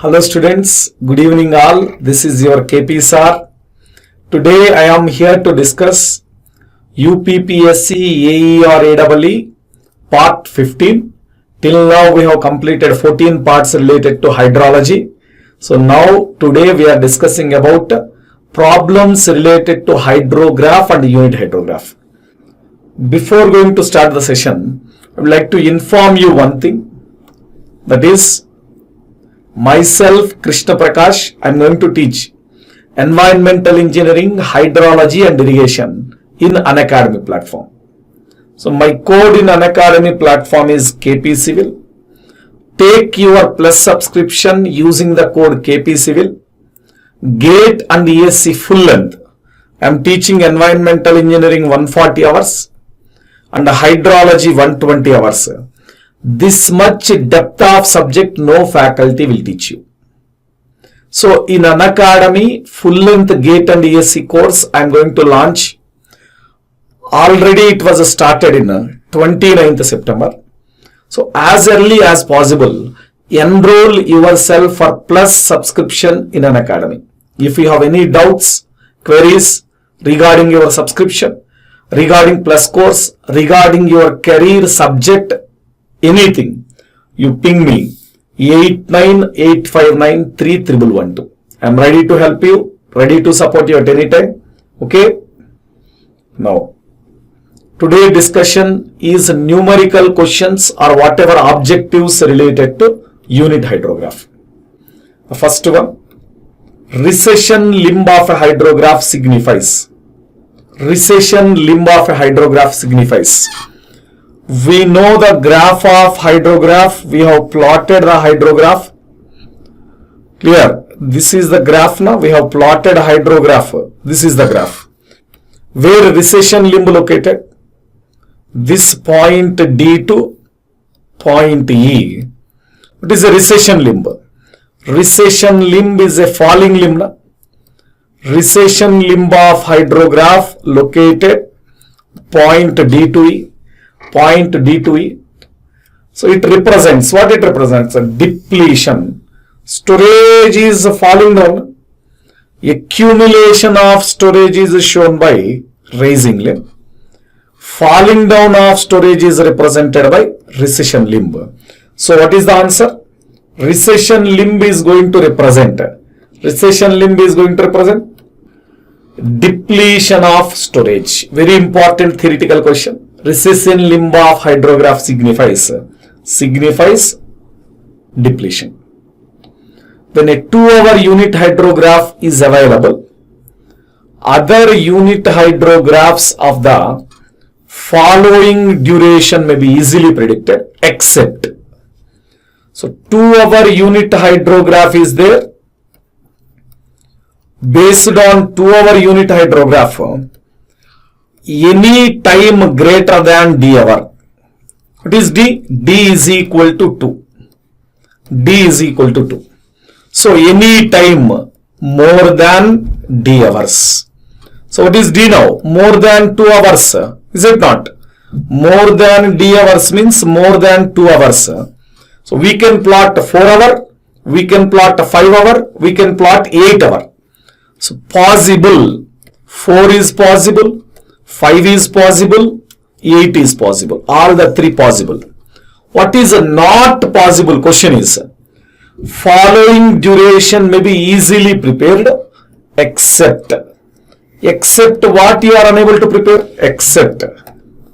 Hello students, good evening all. This is your KP sir. Today I am here to discuss UPPSC AE or AEE part 15. Till now we have completed 14 parts related to hydrology. So now today we are discussing about problems related to hydrograph and unit hydrograph. Before going to start the session, I would like to inform you one thing, that is myself Krishna Prakash. I am going to teach environmental engineering, hydrology and irrigation in Unacademy platform. So my code in Unacademy platform is KP Civil. Take your plus subscription using the code KP Civil. GATE and ESE full length. I am teaching environmental engineering 140 hours and hydrology 120 hours. This much depth of subject no faculty will teach you. So in Unacademy full length GATE and ESE course I am going to launch. Already it was started in 29th September. So as early as possible, enroll yourself for plus subscription in Unacademy. If you have any doubts, queries regarding your subscription, regarding plus course, regarding your career subject, anything, you ping me 898593312. I am ready to help you, ready to support you at any time. Okay. Now, today's discussion is numerical questions or whatever objectives related to unit hydrograph. The first one, recession limb of a hydrograph signifies. Recession limb of a hydrograph signifies. We know the graph of hydrograph. We have plotted the hydrograph. Clear? This is the graph now. We have plotted hydrograph. This is the graph. Where recession limb located? This point D to point E. It is a recession limb. Recession limb is a falling limb. Na? Recession limb of hydrograph located point D to E. Point D to E. So it represents, what it represents? A depletion. Storage is falling down. Accumulation of storage is shown by rising limb. Falling down of storage is represented by recession limb. So what is the answer? Recession limb is going to represent. Recession limb is going to represent depletion of storage. Very important theoretical question. Recession limb of hydrograph signifies depletion. When a 2-hour unit hydrograph is available, other unit hydrographs of the following duration may be easily predicted except. So 2-hour unit hydrograph is there. Based on 2-hour unit hydrograph, any time greater than d hour. What is d? D is equal to 2. D is equal to 2. So any time more than d hours. So what is d now? More than 2 hours. Is it not? More than d hours means more than 2 hours. So we can plot 4 hour, we can plot 5 hour, we can plot 8 hour. So possible, 4 is possible, 5 is possible, 8 is possible. All the 3 possible. What is not possible? Question is, following duration may be easily prepared except what you are unable to prepare? Except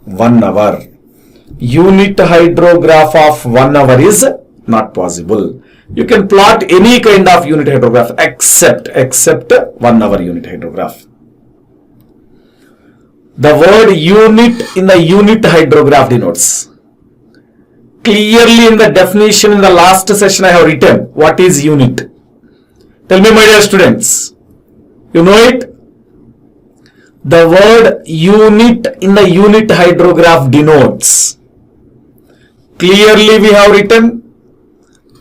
1 hour. Unit hydrograph of 1 hour is not possible. You can plot any kind of unit hydrograph except 1 hour unit hydrograph. The word unit in the unit hydrograph denotes. Clearly in the definition in the last session I have written what is unit. Tell me my dear students. You know it? The word unit in the unit hydrograph denotes. Clearly we have written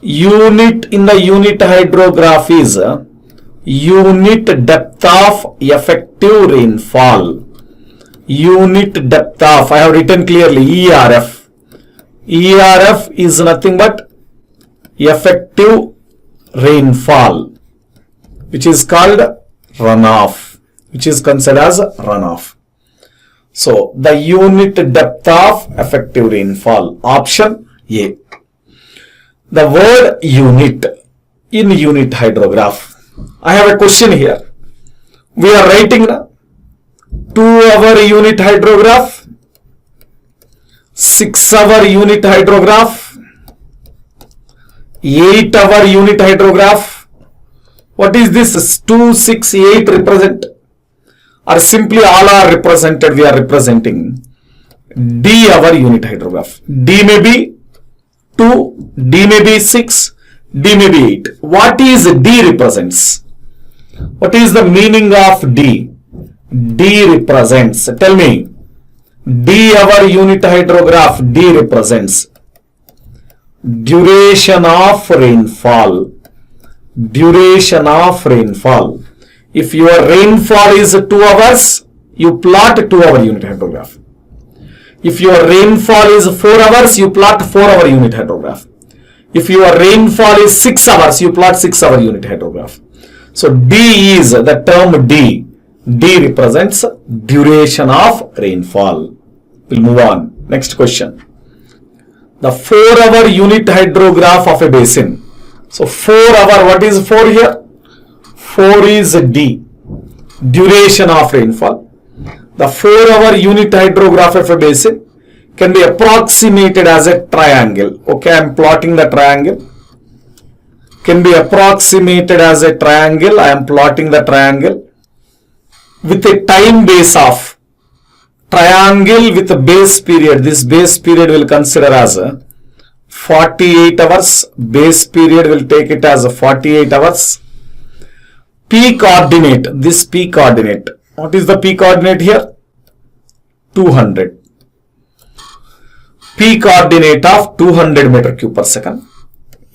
unit in the unit hydrograph is unit depth of effective rainfall. Unit depth of, I have written clearly ERF. ERF is nothing but effective rainfall, which is called runoff, which is considered as runoff. So, the unit depth of effective rainfall. Option A. The word unit in unit hydrograph. I have a question here. We are writing 2-hour unit hydrograph, 6-hour unit hydrograph, 8-hour unit hydrograph. What is this 2, 6, 8 represent? Or simply all are represented, we are representing D-hour unit hydrograph. D may be 2, D may be 6, D may be 8. What is D represents? What is the meaning of D? D represents, tell me, D-hour unit hydrograph, D represents duration of rainfall. Duration of rainfall. If your rainfall is 2 hours, you plot 2-hour unit hydrograph. If your rainfall is 4 hours, you plot 4-hour unit hydrograph. If your rainfall is 6 hours, you plot 6-hour unit hydrograph. So D is the term D. D represents duration of rainfall. We'll move on. Next question. The 4-hour unit hydrograph of a basin. So 4-hour, what is 4 here? 4 is D, duration of rainfall. The 4-hour unit hydrograph of a basin can be approximated as a triangle. Okay, I am plotting the triangle. Can be approximated as a triangle. I am plotting the triangle with a time base of triangle with a base period. This base period will consider as 48 hours. Base period will take it as 48 hours. P coordinate, this P coordinate. What is the P coordinate here? 200. P coordinate of 200 meter cube per second.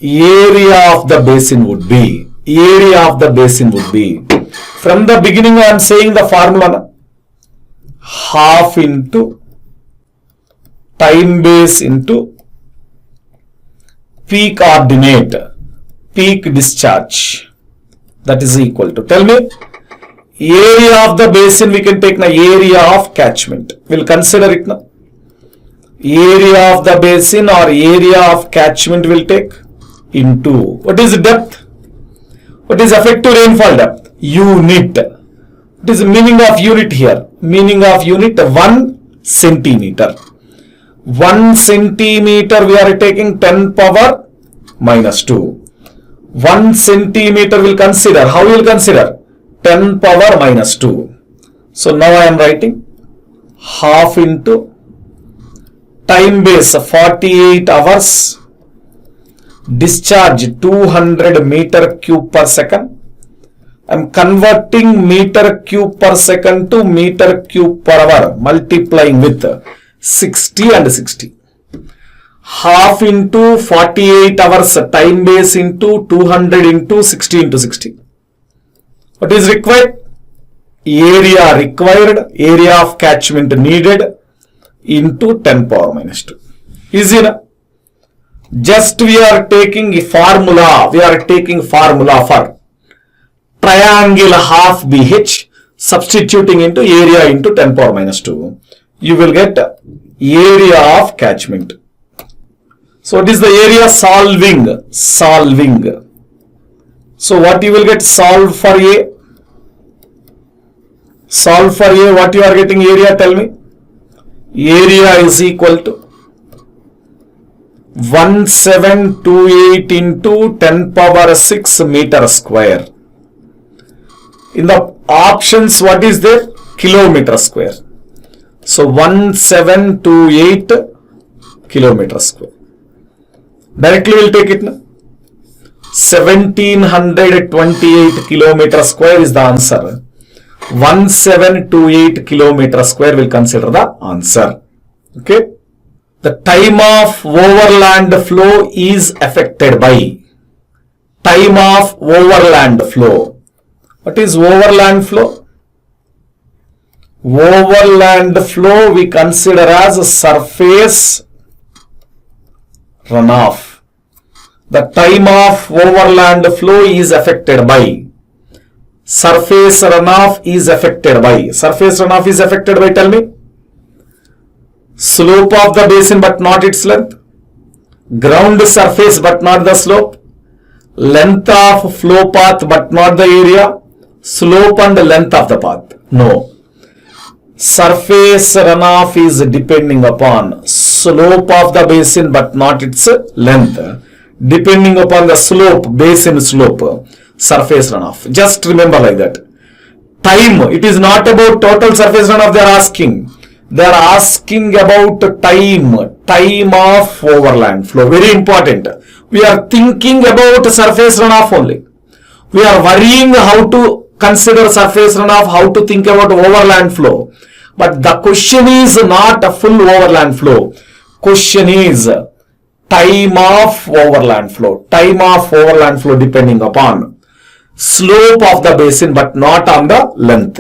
Area of the basin would be, from the beginning I am saying the formula, half into time base into P coordinate, peak discharge. That is equal to, tell me, area of the basin we can take the area of catchment. We'll consider it now. Area of the basin or area of catchment will take into, what is depth? What is effective rainfall depth? Unit. What is the meaning of unit here? Meaning of unit 1 centimeter. 1 centimeter we are taking 10 power minus 2. 1 centimeter will consider, how will consider? 10 power minus 2. So now I am writing half into time base 48 hours, discharge 200 meter cube per second. I am converting meter cube per second to meter cube per hour, multiplying with 60 and 60. Half into 48 hours time base into 200 into 60 into 60. What is required? Area required, area of catchment needed into 10 power minus 2. Easy na? Just we are taking a formula, for triangle half BH, substituting into area into 10 power minus 2. You will get area of catchment. So it is the area solving. So what you will get, solve for A. Solve for A, what you are getting area, tell me. Area is equal to 1728 into 10 power 6 meter square. In the options, what is there? Kilometer square. So 1728 kilometer square. Directly we will take it now. 1728 kilometer square is the answer. 1728 kilometer square will consider the answer. Okay. The time of overland flow is affected by time of overland flow. What is overland flow? Overland flow we consider as a surface runoff. the time of overland flow is affected by. Surface runoff is affected by. Surface runoff is affected by, tell me. Slope of the basin but not its length. Ground surface but not the slope. Length of flow path but not the area. Slope and length of the path. No. Surface runoff is depending upon slope of the basin but not its length. Depending upon the slope, basin slope, surface runoff. Just remember like that. Time, it is not about total surface runoff they are asking. They are asking about time of overland flow. Very important. We are thinking about surface runoff only. We are worrying how to consider surface runoff, how to think about overland flow. But the question is not a full overland flow. Question is time of overland flow. Time of overland flow depending upon slope of the basin but not on the length.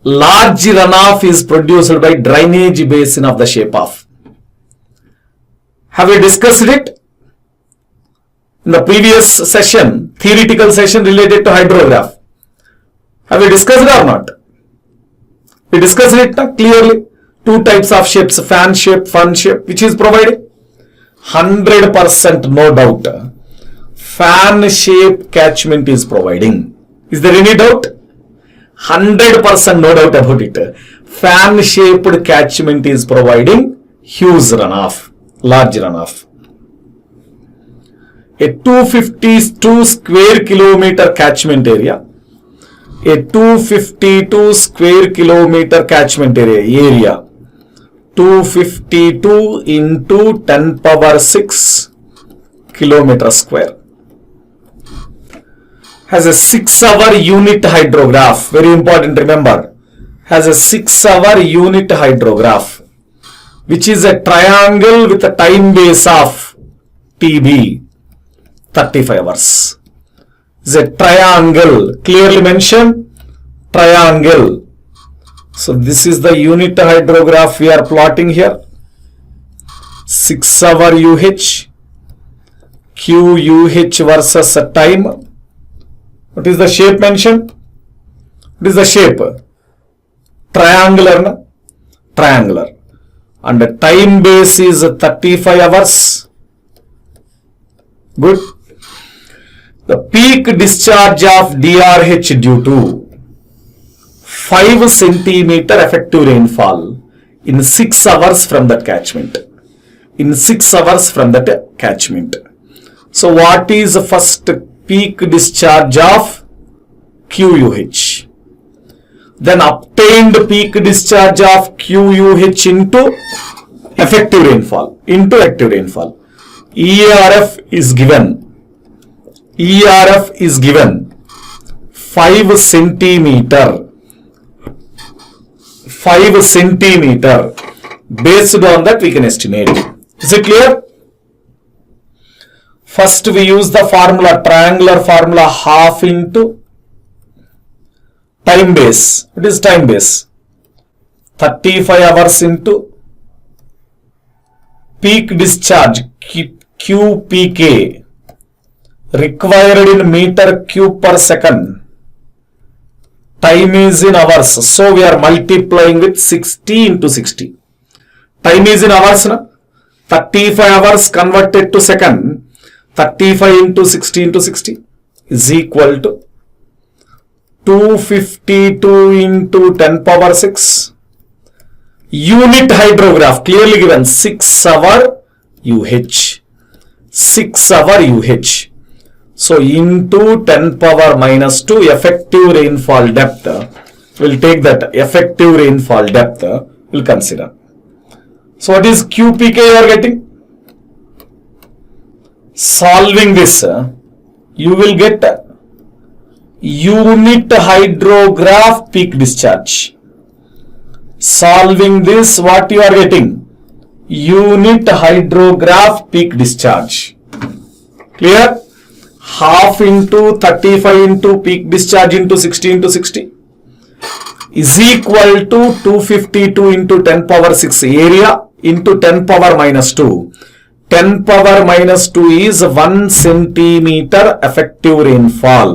Large runoff is produced by drainage basin of the shape of. Have we discussed it? In the previous session, theoretical session related to hydrograph. Have we discussed it or not? We discussed it clearly. Two types of shapes, fan shape, fun shape, which is provided. 100% no doubt. Fan shape catchment is providing. Is there any doubt? 100% no doubt about it. Fan shaped catchment is providing huge runoff, large runoff. A 252 square kilometer catchment area. A 252 square kilometer catchment area. 252 into 10 power 6 kilometer square. Has a 6-hour unit hydrograph. Very important, remember. Has a 6-hour unit hydrograph, which is a triangle with a time base of TB, 35 hours. Is a triangle, clearly mentioned, triangle. So this is the unit hydrograph we are plotting here. 6-hour UH, QUH versus time. What is the shape mentioned? What is the shape? Triangular, na? Triangular. And the time base is 35 hours. Good. The peak discharge of DRH due to 5 centimeter effective rainfall in 6 hours from that catchment. In 6 hours from that catchment. So what is the first peak discharge of QUH? Then obtained peak discharge of QUH into effective rainfall. Into active rainfall. ERF is given. ERF is given 5 centimeter. 5 centimeter. Based on that we can estimate. Is it clear? First we use the formula, triangular formula, half into time base. What is time base? 35 hours into peak discharge, QPK, required in meter cube per second. Time is in hours. So we are multiplying with 60 into 60. Time is in hours, na? 35 hours converted to second. 35 into 60 into 60 is equal to 252 into 10 power 6. Unit hydrograph clearly given 6-hour UH. 6-hour UH. So into 10 power minus 2 effective rainfall depth. We'll take that effective rainfall depth. We'll consider. So what is QPK you are getting? Solving this, you will get unit hydrograph peak discharge. Solving this, what you are getting? Unit hydrograph peak discharge. Clear? Half into 35 into peak discharge into 60 into 60 is equal to 252 into 10 power 6 area into 10 power minus 2. 10 power minus 2 is 1 centimeter effective rainfall.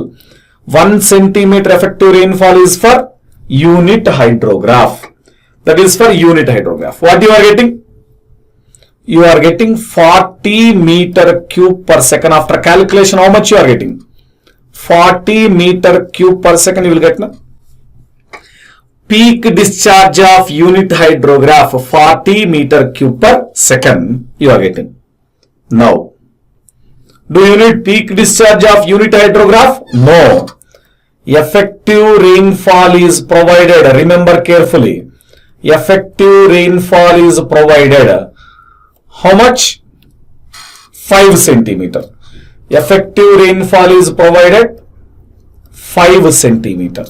1 centimeter effective rainfall is for unit hydrograph. That is for unit hydrograph. What you are getting? You are getting 40 meter cube per second. After calculation, how much you are getting? 40 meter cube per second you will get now. Peak discharge of unit hydrograph 40 meter cube per second you are getting. Now, do you need peak discharge of unit hydrograph? No. Effective rainfall is provided. Remember carefully. Effective rainfall is provided. How much? 5 centimeter. Effective rainfall is provided 5 centimeter.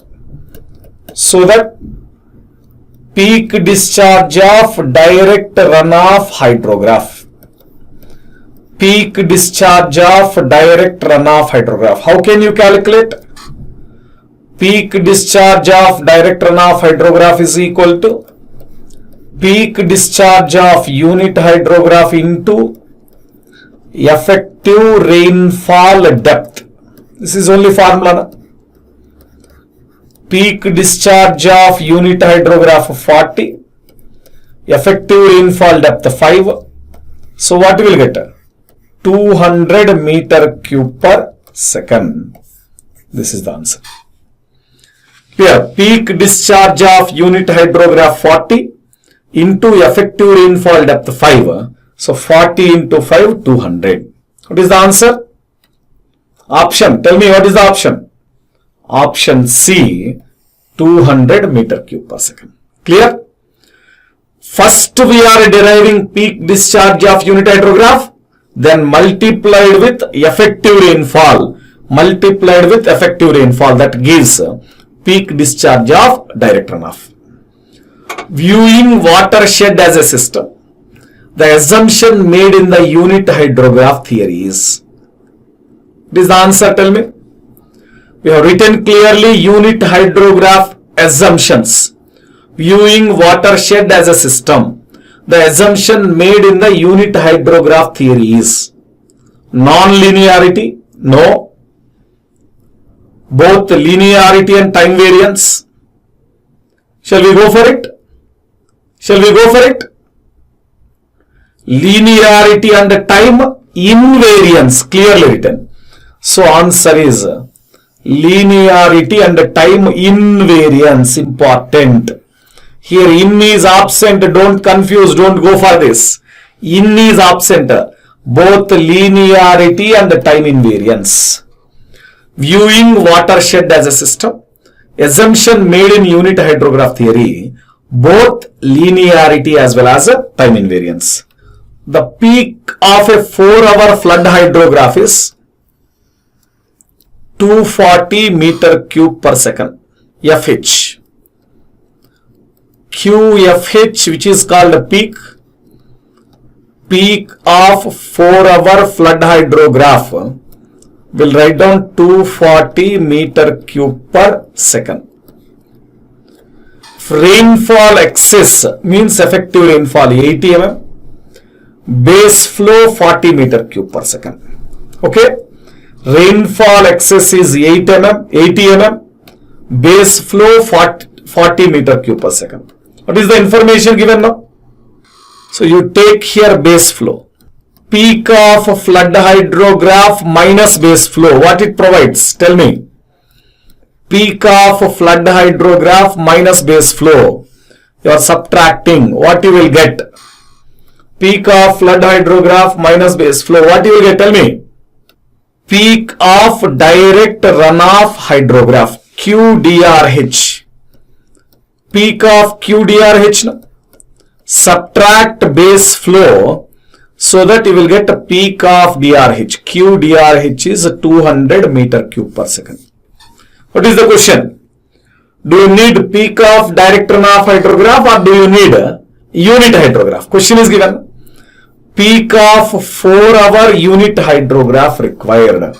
So that peak discharge of direct runoff hydrograph. Peak discharge of direct runoff hydrograph. How can you calculate? Peak discharge of direct runoff hydrograph is equal to peak discharge of unit hydrograph into effective rainfall depth. This is only formula. Peak discharge of unit hydrograph 40, effective rainfall depth 5. So what we will get? 200 meter cube per second. This is the answer. Here, peak discharge of unit hydrograph 40 into effective rainfall depth 5. So 40 into 5, 200. What is the answer? Option. Tell me what is the option? Option C, 200 meter cube per second. Clear? First we are deriving peak discharge of unit hydrograph, then multiplied with effective rainfall. Multiplied with effective rainfall, that gives peak discharge of direct runoff. Viewing watershed as a system. The assumption made in the unit hydrograph theory is. What is the answer? Tell me. We have written clearly unit hydrograph assumptions. Viewing watershed as a system. The assumption made in the unit hydrograph theory is non-linearity. No. Both linearity and time variance. Shall we go for it? Shall we go for it? Linearity and time invariance, clearly written. So answer is linearity and time invariance, important. Here in is absent, don't confuse, don't go for this. In is absent, both linearity and time invariance. Viewing watershed as a system, assumption made in unit hydrograph theory, both linearity as well as time invariance. The peak of a 4-hour flood hydrograph is 240 meter cube per second, FH. QFH, which is called a peak of 4-hour flood hydrograph, will write down 240 meter cube per second. Rainfall excess means effective rainfall 80 mm. Base flow 40 meter cube per second. Okay. Rainfall excess is 80 mm. Base flow 40 meter cube per second. What is the information given now? So you take here base flow. Peak of flood hydrograph minus base flow. What it provides? Tell me. Peak of flood hydrograph minus base flow. You are subtracting. What you will get? Peak of flood hydrograph minus base flow. What you will get? Tell me. Peak of direct runoff hydrograph. QDRH. Peak of QDRH. Subtract base flow so that you will get a peak of DRH. QDRH is 200 meter cube per second. What is the question? Do you need peak of direct runoff hydrograph or do you need unit hydrograph? Question is given. Peak of 4-hour unit hydrograph required.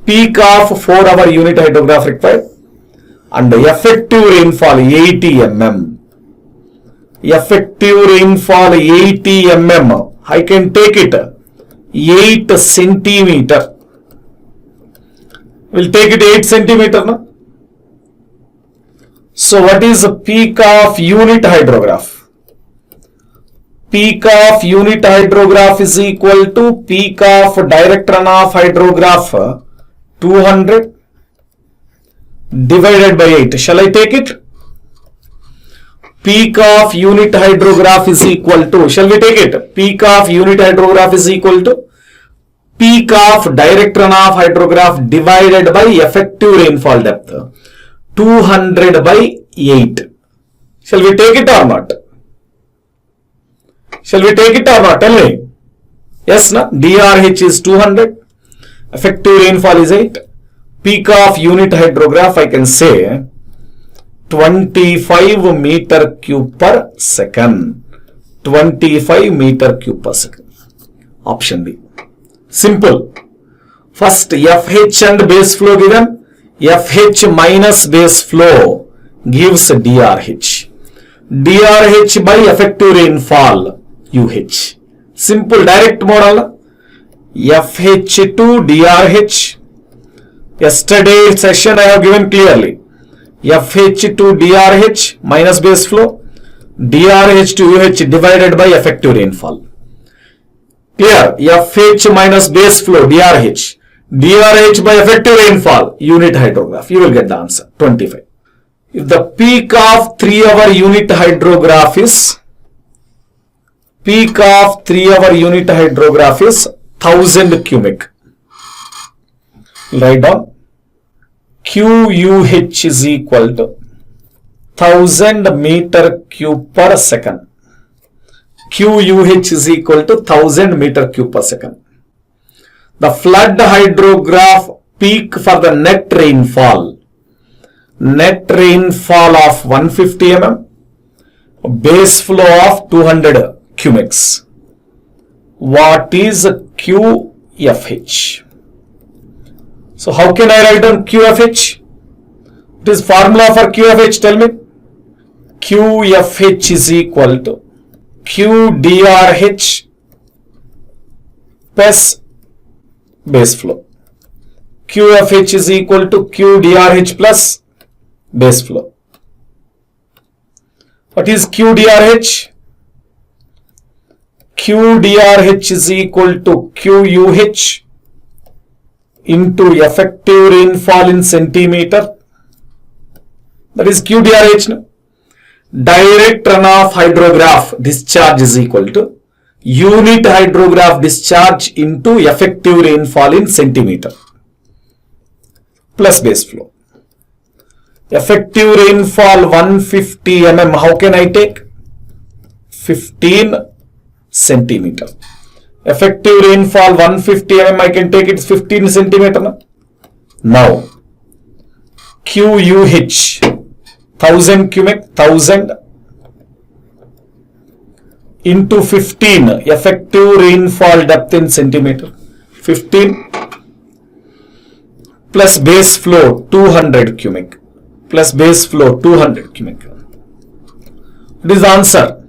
Peak of 4-hour unit hydrograph required. And effective rainfall 80 mm. Effective rainfall 80 mm. I can take it. 8 centimeter. We'll take it 8 centimeter. No? So what is the peak of unit hydrograph? Peak of unit hydrograph is equal to peak of direct runoff hydrograph 200 divided by 8. Shall I take it? Peak of unit hydrograph is equal to, shall we take it? Peak of unit hydrograph is equal to peak of direct runoff hydrograph divided by effective rainfall depth. 200 by 8. Shall we take it or not? Shall we take it or not? Tell me. Yes, no? DRH is 200. Effective rainfall is 8. Peak of unit hydrograph, I can say 25 meter cube per second. 25 meter cube per second. Option D. Simple. First, FH and base flow given. FH minus base flow gives DRH. DRH by effective rainfall, UH. Simple direct model. FH to DRH. Yesterday session I have given clearly. FH to DRH minus base flow. DRH to UH divided by effective rainfall. Clear? FH minus base flow, DRH. DRH by effective rainfall, unit hydrograph. You will get the answer, 25. If the peak of 3-hour unit hydrograph is, peak of 3-hour unit hydrograph is 1000 cubic. Write down. QUH is equal to 1000 meter cube per second. QUH is equal to 1000 meter cube per second. The flood hydrograph peak for the net rainfall of 150 mm, base flow of 200 cubics. What is QFH? So how can I write down QFH? What is formula for QFH? Tell me. QFH is equal to QDRH plus base flow. QFH is equal to QDRH plus base flow. What is QDRH? QDRH is equal to QUH into effective rainfall in centimeter. That is QDRH. No? Direct runoff hydrograph discharge is equal to unit hydrograph discharge into effective rainfall in centimeter plus base flow. Effective rainfall 150 mm. How can I take? 15 centimeter. Effective rainfall 150 mm. I can take it 15 centimeter. No? Now, QUH 1000 cubic, 1000 into 15 effective rainfall depth in centimeter. 15 plus base flow 200 cubic plus base flow 200 cubic. What is the answer?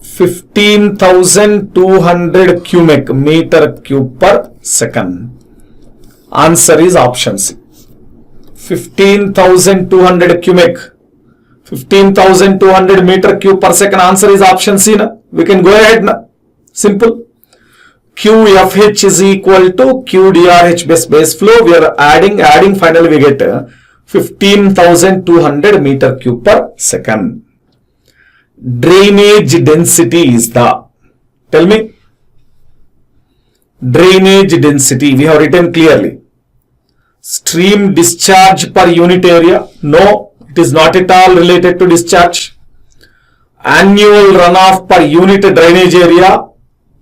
15,200 cubic meter cube per second. Answer is option C. 15,200 cubic. 15,200 meter cube per second. Answer is option C. Na? We can go ahead. Na? Simple. QFH is equal to QDRH base flow. We are adding. Finally, we get 15,200 meter cube per second. Drainage density is the. Tell me. Drainage density. We have written clearly. Stream discharge per unit area. No, it is not at all related to discharge. Annual runoff per unit drainage area.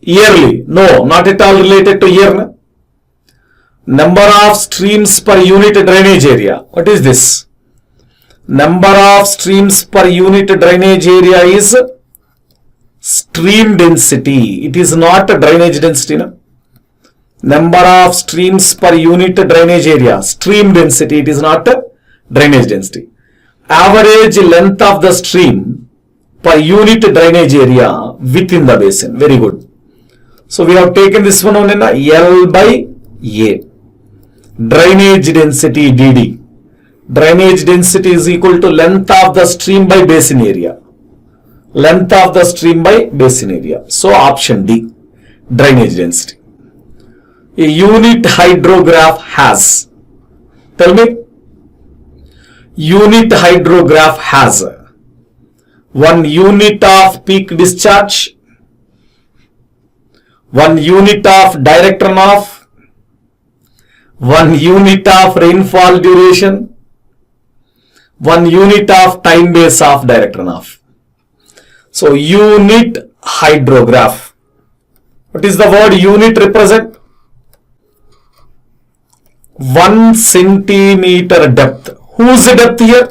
Yearly. No, not at all related to year. Number of streams per unit drainage area. What is this? Number of streams per unit drainage area is stream density. It is not a drainage density. No? Number of streams per unit drainage area. Stream density. It is not a drainage density. Average length of the stream per unit drainage area within the basin. Very good. So we have taken this one on in L by A. Drainage density DD. Drainage density is equal to length of the stream by basin area. Length of the stream by basin area. So option D, drainage density. A unit hydrograph has, tell me, unit hydrograph has 1 unit of peak discharge, 1 unit of direct runoff, 1 unit of rainfall duration, 1 unit of time base of direct runoff. So unit hydrograph. What is the word unit represent? 1 centimeter depth. Whose depth here?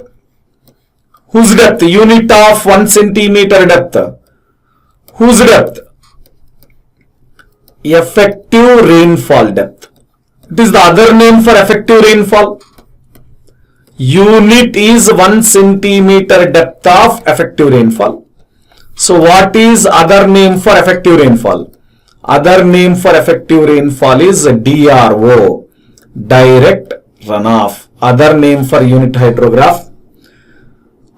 Whose depth? Unit of 1 centimeter depth. Whose depth? Effective rainfall depth. It is the other name for effective rainfall. Unit is 1 centimeter depth of effective rainfall. So what is other name for effective rainfall? Other name for effective rainfall is DRO, direct runoff. Other name for unit hydrograph.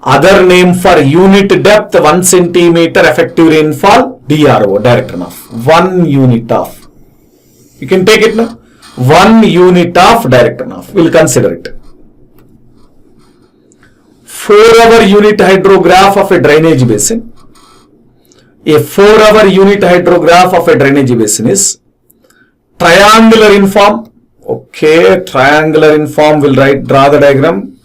Other name for unit depth 1 centimeter effective rainfall, DRO, direct runoff. 1 unit of. You can take it now. 1 unit of direct runoff. We'll consider it. 4-hour unit hydrograph of a drainage basin. A 4-hour unit hydrograph of a drainage basin is triangular in form. Okay, triangular in form. We'll draw the diagram.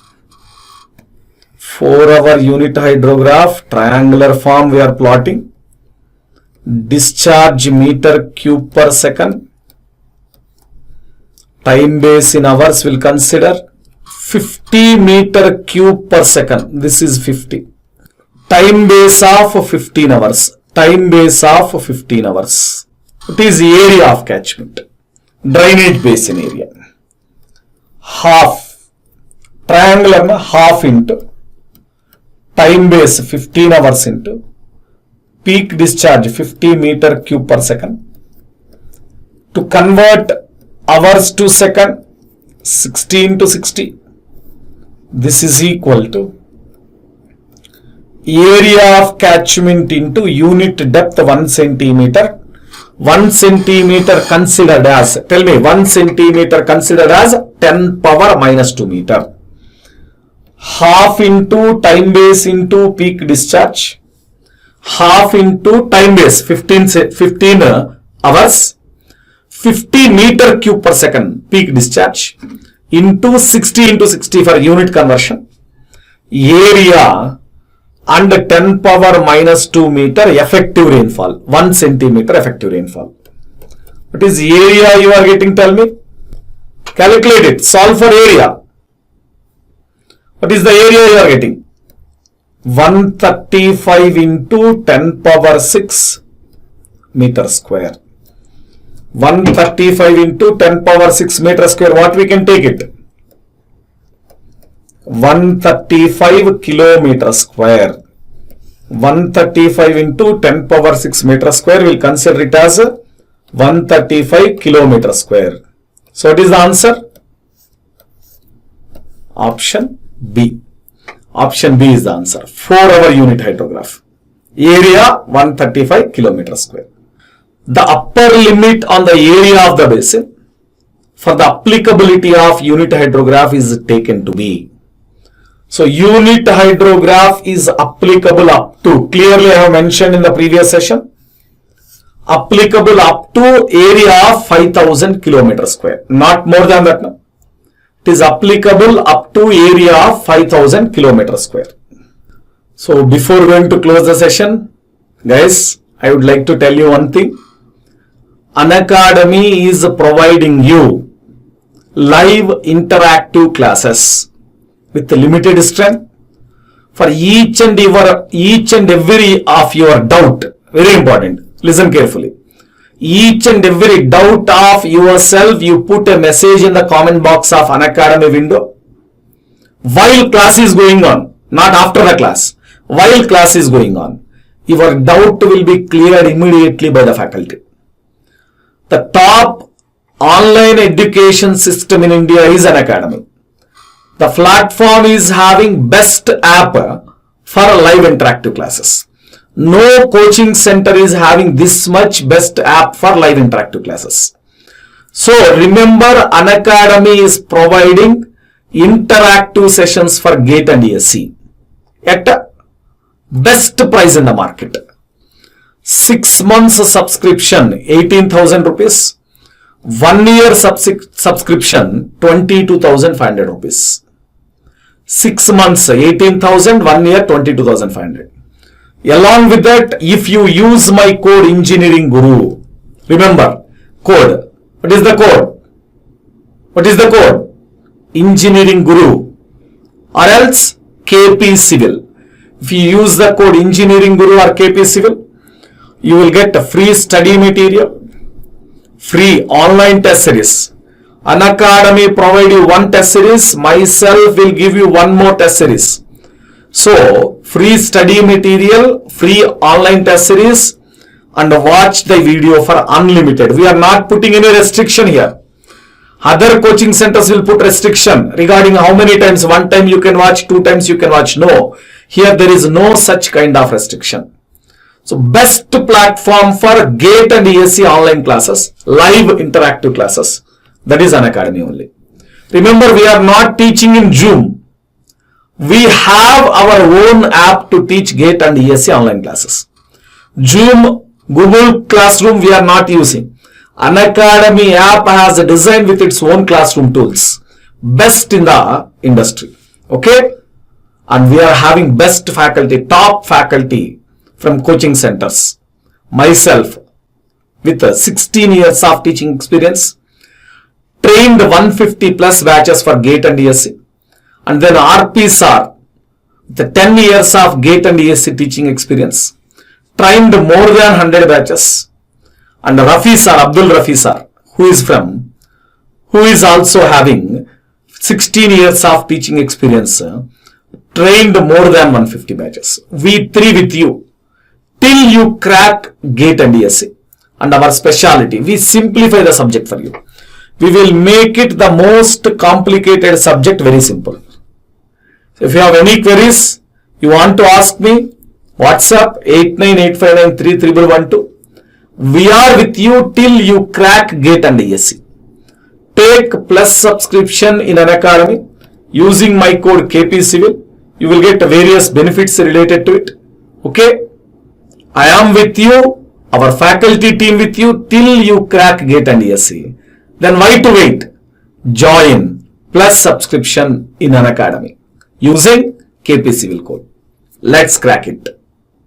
4-hour unit hydrograph, triangular form we are plotting. Discharge meter cube per second. Time base in hours we'll consider 50 meter cube per second. This is 50. Time base of 15 hours. Time base of 15 hours. It is area of catchment. Drainage basin area. Half. Triangular half into time base 15 hours into peak discharge 50 meter cube per second. To convert hours to second, 16 to 60. This is equal to area of catchment into unit depth 1 centimeter. 1 centimeter considered as, tell me, 1 centimeter considered as 10 power minus 2 meter. Half into time base into peak discharge. Half into time base 15 hours. 50 meter cube per second peak discharge into 60 into 60 for unit conversion. Area and 10 power minus 2 meter effective rainfall. 1 centimeter effective rainfall. What is area you are getting? Tell me. Calculate it. Solve for area. What is the area you are getting? 135 into 10 power 6 meter square. 135 into 10 power 6 meter square. What we can take it? 135 kilometer square. 135 into 10 power 6 meter square. We will consider it as 135 kilometer square. So what is the answer? Option B. Option B is the answer. 4-hour unit hydrograph. Area 135 kilometer square. The upper limit on the area of the basin for the applicability of unit hydrograph is taken to be. So unit hydrograph is applicable up to, clearly I have mentioned in the previous session, applicable up to area of 5000 kilometer square. Not more than that. No? It is applicable up to area of 5000 kilometer square. So before going to close the session, guys, I would like to tell you one thing. Unacademy is providing you live interactive classes with limited strength for each and every of your doubt. Very important. Listen carefully. Each and every doubt of yourself, you put a message in the comment box of Unacademy window. While class is going on, not after the class. While class is going on, your doubt will be cleared immediately by the faculty. The top online education system in India is Unacademy. The platform is having best app for live interactive classes. No coaching center is having this much best app for live interactive classes. So remember, Unacademy is providing interactive sessions for GATE and ESE at best price in the market. 6 months subscription 18,000 rupees, 1 year subscription 22,500 rupees. 6 months 18,000, 1 year 22,500. Along with that, if you use my code Engineering Guru, remember code. What is the code? What is the code? Engineering Guru or else KP Civil. If you use the code Engineering Guru or KP Civil, you will get a free study material, free online test series. Unacademy provide you one test series. Myself will give you one more test series. So, free study material, free online test series, and watch the video for unlimited. We are not putting any restriction here. Other coaching centers will put restriction regarding how many times, 1 time you can watch, 2 times you can watch. No, here there is no such kind of restriction. So best platform for GATE and ESE online classes, live interactive classes, that is Unacademy only. Remember, we are not teaching in Zoom. We have our own app to teach GATE and ESE online classes. Zoom, Google Classroom we are not using. Unacademy app has a design with its own classroom tools. Best in the industry. Okay? And we are having best faculty, top faculty from coaching centers. Myself, with 16 years of teaching experience, trained 150 plus batches for GATE and ESE. And then RP sir, the 10 years of GATE and ESE teaching experience, trained more than 100 batches. And Rafi sir, Abdul Rafi sir, who is also having 16 years of teaching experience, trained more than 150 batches. We three with you till you crack GATE and ESE. And our speciality, we simplify the subject for you. We will make it the most complicated subject very simple. So if you have any queries, you want to ask me, WhatsApp 8985933112. We are with you till you crack GATE and ESE. Take plus subscription in Unacademy using my code KP Civil. You will get various benefits related to it. Okay? I am with you, our faculty team with you till you crack GATE and ESE. Then why to wait? Join plus subscription in Unacademy using KP Civil code. Let's crack it.